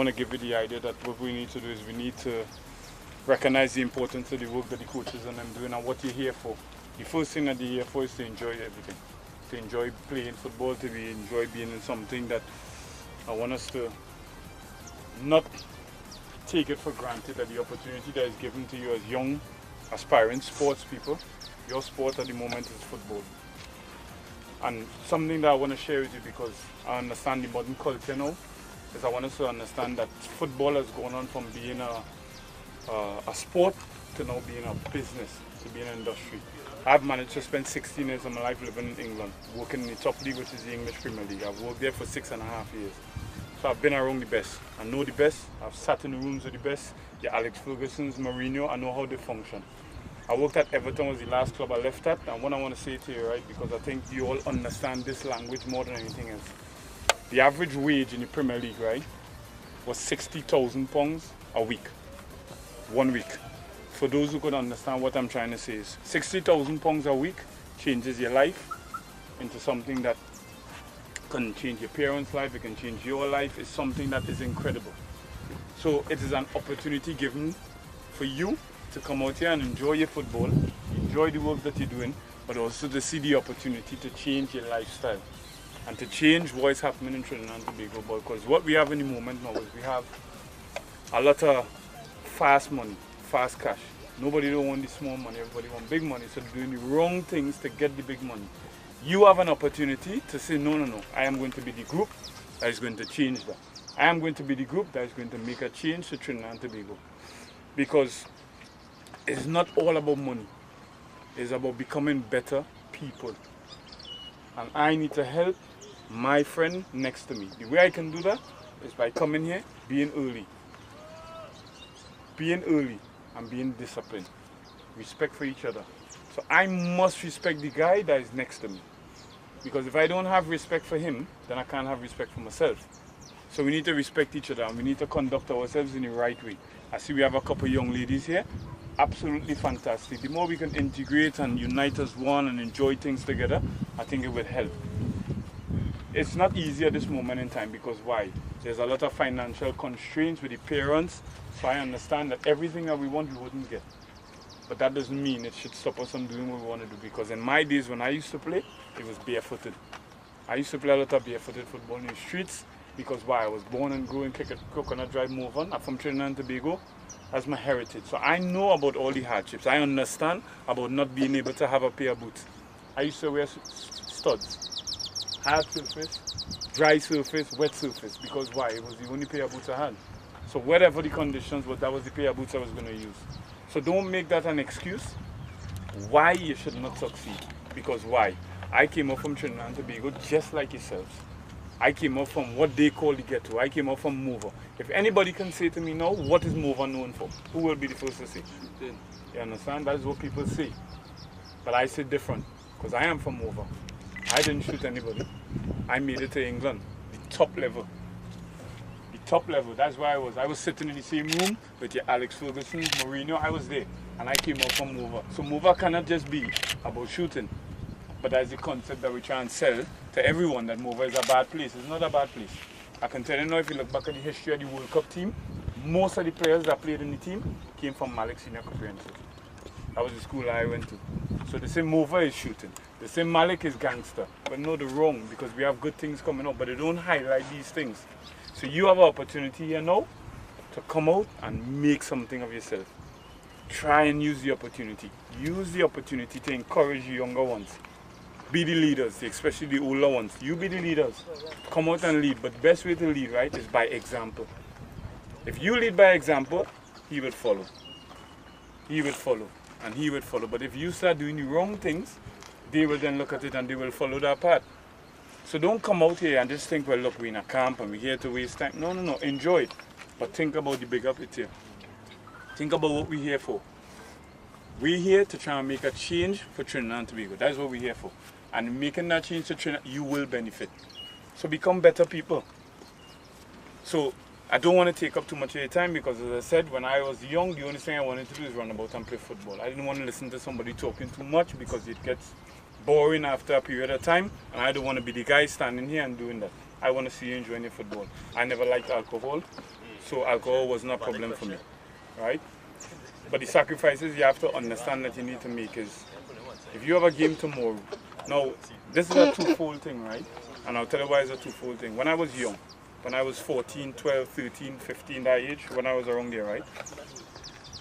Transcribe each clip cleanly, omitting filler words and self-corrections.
want to give you the idea that what we need to do is we need to recognize the importance of the work that the coaches and them doing and what you're here for. The first thing that you're here for is to enjoy everything. To enjoy playing football, to enjoy being in something that I want us to not take it for granted, that the opportunity that is given to you as young, aspiring sports people, your sport at the moment is football. And something that I want to share with you, because I understand the modern culture now, is I want us to understand that football has gone on from being a sport to now being a business, to being an industry. I've managed to spend 16 years of my life living in England, working in the top league, which is the English Premier League. I've worked there for 6.5 years. So I've been around the best. I know the best. I've sat in the rooms with the best. The Alex Fergusons, Mourinho, I know how they function. I worked at Everton, was the last club I left at. And what I want to say to you, right, because I think you all understand this language more than anything else. The average wage in the Premier League, right, was £60,000 a week. 1 week. For those who could understand what I'm trying to say is, £60,000 a week changes your life into something that can change your parents' life, it can change your life. It's something that is incredible. So it is an opportunity given for you to come out here and enjoy your football, enjoy the work that you're doing, but also to see the opportunity to change your lifestyle and to change what is happening in Trinidad and Tobago. Because what we have in the moment now is we have a lot of fast money, fast cash. Nobody don't want the small money, everybody want big money, so they're doing the wrong things to get the big money. You have an opportunity to say, no, I am going to be the group that is going to change that. I am going to be the group that is going to make a change to Trinidad and Tobago. Because it's not all about money. It's about becoming better people. And I need to help my friend next to me. The way I can do that is by coming here, being early. Being early and being disciplined. Respect for each other. So I must respect the guy that is next to me. Because if I don't have respect for him, then I can't have respect for myself. So we need to respect each other and we need to conduct ourselves in the right way. I see we have a couple of young ladies here. Absolutely fantastic. The more we can integrate and unite as one and enjoy things together, I think it will help. It's not easy at this moment in time because why? There's a lot of financial constraints with the parents. So I understand that everything that we want, we wouldn't get. But that doesn't mean it should stop us from doing what we want to do. Because in my days when I used to play, it was barefooted. I used to play a lot of barefooted football in the streets. Because why? I was born and grew in Coconut Drive, Morvan. I'm from Trinidad and Tobago. That's my heritage. So I know about all the hardships. I understand about not being able to have a pair of boots. I used to wear studs. Hard surface, dry surface, wet surface. Because why? It was the only pair of boots I had. So whatever the conditions was, that was the pair of boots I was going to use. So don't make that an excuse why you should not succeed. Because why? I came up from Trinidad and Tobago just like yourselves. I came up from what they call the ghetto. I came up from Mova. If anybody can say to me now, what is Mova known for? Who will be the first to say? You understand? That's what people say. But I say different. Because I am from Mova. I didn't shoot anybody. I made it to England. The top level. The top level. That's where I was. I was sitting in the same room with your Alex Ferguson, Mourinho. I was there. And I came up from Mova. So Mova cannot just be about shooting. But that's the concept that we try and sell to everyone, that Mova is a bad place. It's not a bad place. I can tell you now, if you look back at the history of the World Cup team, most of the players that played in the team came from Malik Senior Comprehensive. That was the school I went to. So they say Mova is shooting. They say Malik is gangster. But no, they're wrong, because we have good things coming up, but they don't highlight these things. So you have an opportunity here now to come out and make something of yourself. Try and use the opportunity. Use the opportunity to encourage the younger ones. Be the leaders, especially the older ones. You be the leaders. Come out and lead. But the best way to lead, right, is by example. If you lead by example, he will follow. He will follow. And he will follow. But if you start doing the wrong things, they will then look at it and they will follow that path. So don't come out here and just think, well, look, we're in a camp and we're here to waste time. No. Enjoy it. But think about the bigger picture. Think about what we're here for. We're here to try and make a change for Trinidad and Tobago. That's what we're here for. And making that change to Trinidad, you will benefit. So become better people. So I don't want to take up too much of your time because, as I said, when I was young, the only thing I wanted to do is run about and play football. I didn't want to listen to somebody talking too much because it gets boring after a period of time. And I don't want to be the guy standing here and doing that. I want to see you enjoying your football. I never liked alcohol. so alcohol was not a problem for me, right? But the sacrifices you have to understand that you need to make is, if you have a game tomorrow, now this is a twofold thing, right? And I'll tell you why it's a twofold thing. When I was young, when I was 14, 12, 13, 15, that age, when I was around there, right?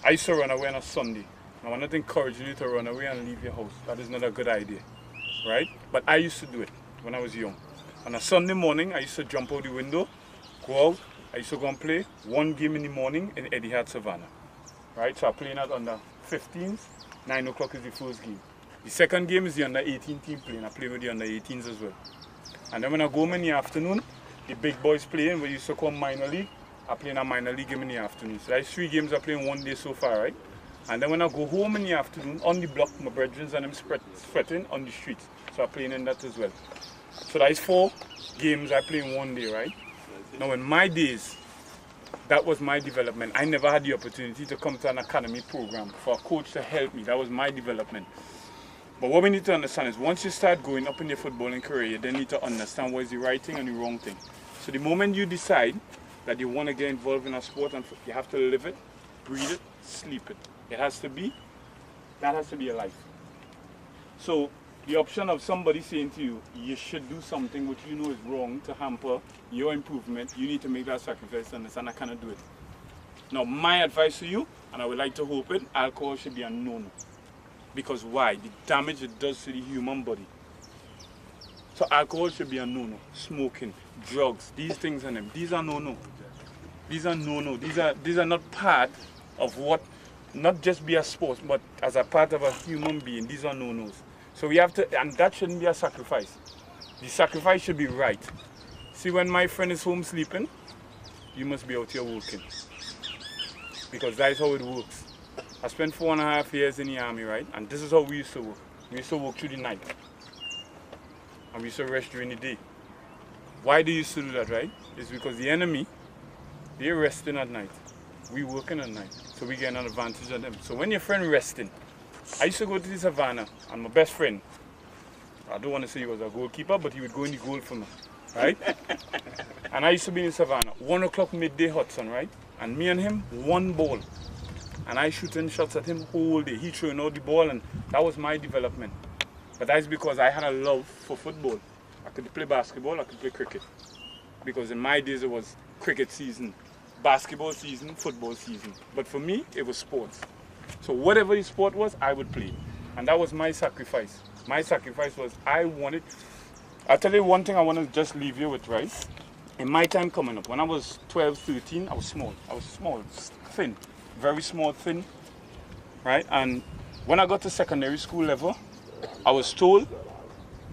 I used to run away on a Sunday. Now, I'm not encouraging you to run away and leave your house. That is not a good idea, right? But I used to do it when I was young. On a Sunday morning, I used to jump out the window, go out. I used to go and play one game in the morning in Etihad Savannah, right? So I'm playing at under 15s. 9 o'clock is the first game. The second game is the under 18 team playing. I play with the under 18s as well. And then when I go home in the afternoon, the big boys playing, we used to call minor league. I play in a minor league game in the afternoon. So that's 3 games I play in one day so far, right? And then when I go home in the afternoon, on the block, my brethren and them sweating on the streets. So I'm playing in that as well. So that's 4 games I play in one day, right? Now in my days, that was my development. I never had the opportunity to come to an academy program for a coach to help me. That was my development. But what we need to understand is once you start going up in your footballing career, you then need to understand what is the right thing and the wrong thing. So the moment you decide that you want to get involved in a sport, and you have to live it, breathe it, sleep it. That has to be your life. So the option of somebody saying to you, you should do something which you know is wrong to hamper your improvement, you need to make that sacrifice and understand I cannot do it. Now my advice to you, and I would like to hope it, alcohol should be a no-no. Because why? The damage it does to the human body. So alcohol should be a no-no. Smoking, drugs, these things and them, these are no-no. These are no-no. These are not part of what, not just be a sport, but as a part of a human being. These are no-nos. So we have to, and that shouldn't be a sacrifice. The sacrifice should be right. See, when my friend is home sleeping, you must be out here working. Because that's how it works. I spent 4.5 years in the army, right? And this is how we used to work. We used to work through the night. And we used to rest during the day. Why do you used to do that, right? It's because the enemy, they're resting at night. We working at night. So we get an advantage of them. So when your friend resting, I used to go to the Savannah, and my best friend, I don't want to say he was a goalkeeper, but he would go in the goal for me, right? And I used to be in the Savannah, 1 o'clock midday hot sun, right? And me and him, one ball. And I shooting shots at him whole day. He throwing out the ball, and that was my development. But that's because I had a love for football. I could play basketball, I could play cricket. Because in my days it was cricket season, basketball season, football season. But for me, it was sports. So whatever the sport was, I would play. And that was my sacrifice. My sacrifice was I wanted... I'll tell you one thing I want to just leave you with, right? In my time coming up, when I was 12, 13, I was small. I was small, thin. Very small, thin. Right? And when I got to secondary school level, I was told,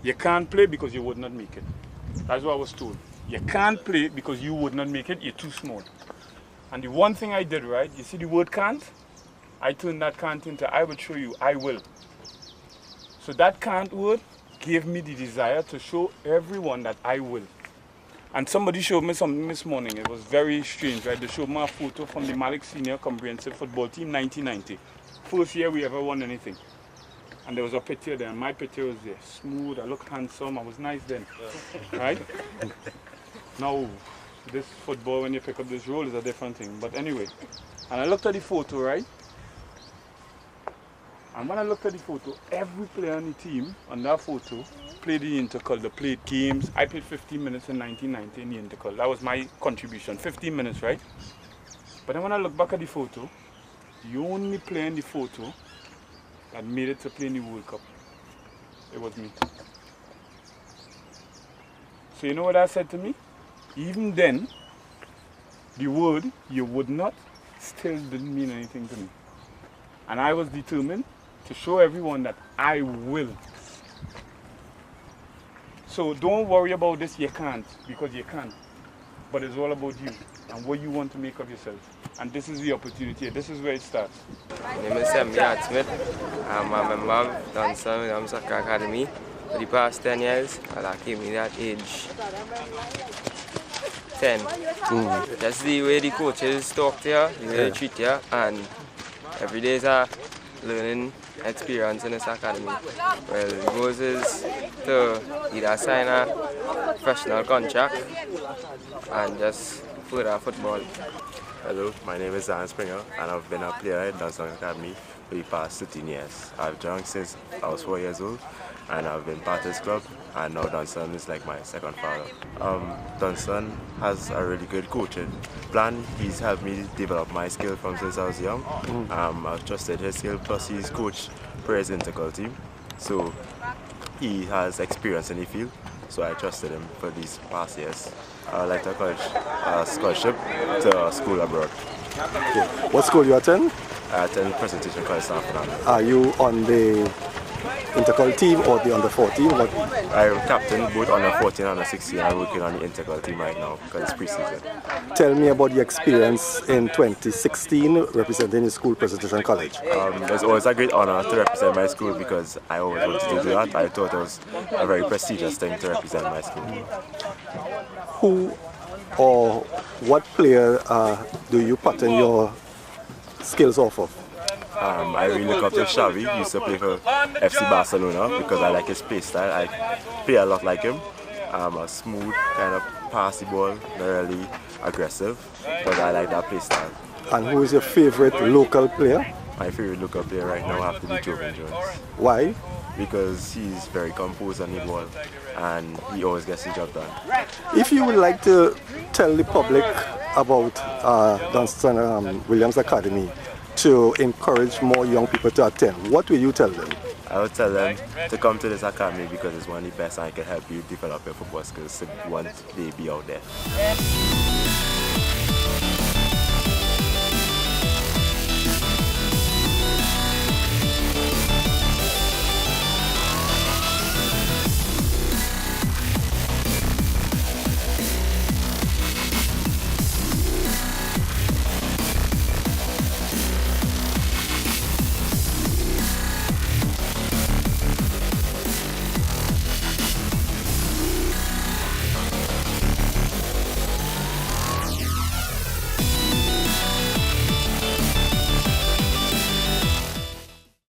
you can't play because you would not make it. That's what I was told. You can't play because you would not make it, you're too small. And the one thing I did, right? You see the word can't? I turned that can't into I will show you, I will. So that can't word gave me the desire to show everyone that I will. And somebody showed me something this morning. It was very strange, right? They showed me a photo from the Malik Senior Comprehensive Football Team, 1990. First year we ever won anything. And there was a picture there, and my picture was there. Smooth, I looked handsome, I was nice then, right? Now, this football, when you pick up this role, is a different thing. But anyway, and I looked at the photo, right? And when I looked at the photo, every player on the team on that photo played the intercol. They played games. I played 15 minutes in 1990 in the intercol. That was my contribution, 15 minutes, right? But then when I look back at the photo, the only player in the photo that made it to play in the World Cup, it was me. So you know what that said to me? Even then, the word "you would not" still didn't mean anything to me. And I was determined to show everyone that I will. So don't worry about this, you can't, because you can't. But it's all about you and what you want to make of yourself. And this is the opportunity, this is where it starts. My name is Smith. I'm a member of Dunstan Soccer Academy. For the past 10 years, I came in at age 10. Just the way the coaches talk to you, the way they treat you, and every day is a learning experience in this academy. Well, the goal is to either sign a professional contract and just further football. Hello, my name is Dan Springer and I've been a player at Dunstan Academy for the past 13 years. I've joined since I was 4 years old and I've been part of this club, and now Dunstan is like my second father. Dunstan has a really good coaching plan. He's helped me develop my skill from since I was young. I've trusted his skill, plus he's coached for his integral team. So he has experience in the field, so I trusted him for these past years. I would like to encourage a scholarship to a school abroad. Okay. What school you attend? I attend Presentation College San Fernando. Are you on the intercol team or the under 14? What? I'm captain both under 14 and under 16. I'm working on the integral team right now because it's pre-season. Tell me about your experience in 2016 representing the school Presentation College. It's always a great honor to represent my school because I always wanted to do that. I thought it was a very prestigious thing to represent my school. Who or what player do you pattern your skills off of? I really look up to Xavi. He used to play for FC Barcelona because I like his play style. I play a lot like him. A smooth, kind of pass the ball, not really aggressive, but I like that play style. And who is your favorite local player? My favorite local player right now have to be Jovan Jones. Why? Because he's very composed on the ball and he always gets the job done. If you would like to tell the public about Dunstan Williams Academy to encourage more young people to attend, what will you tell them? I would tell them to come to this academy because it's one of the best and it can help you develop your football skills to one day be out there.